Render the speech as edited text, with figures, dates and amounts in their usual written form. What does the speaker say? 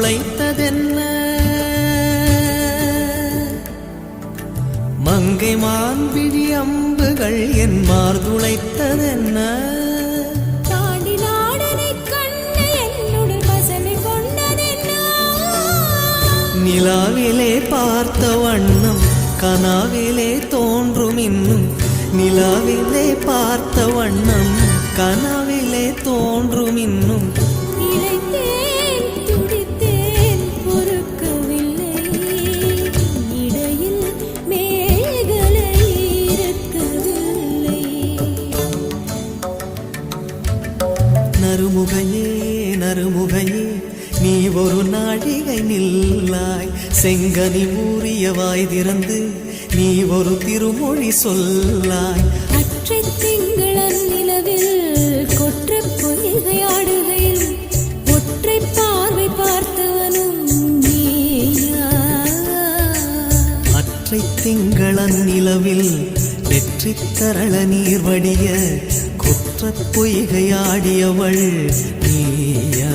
மார்துளைத்ததென்ன மங்கை மான்பிழி அம்புகள் என் மார்துளைத்ததென்ன நிலாவிலே பார்த்த வண்ணம் கனாவிலே தோன்றும் இன்னும் நிலாவிலே பார்த்த வண்ணம் கனாவிலே தோன்றும் இன்னும் நறுமுகையே நறுமுகையே நீ ஒரு நாழிகை நில்லாய் செங்கனி ஊறிய வாய் திறந்து நீ ஒரு திருமொழி சொல்லாய் அற்றை திங்களன் நிலவில் கொற்ற பொய்கையாடுகையில் ஒற்றை பார்வை பார்த்தவனும் நீயா அற்றை திங்களன் நிலவில் வெற்றி தரள நீர் வடிய கொற்ற பொய்கையாடியவள் நீயா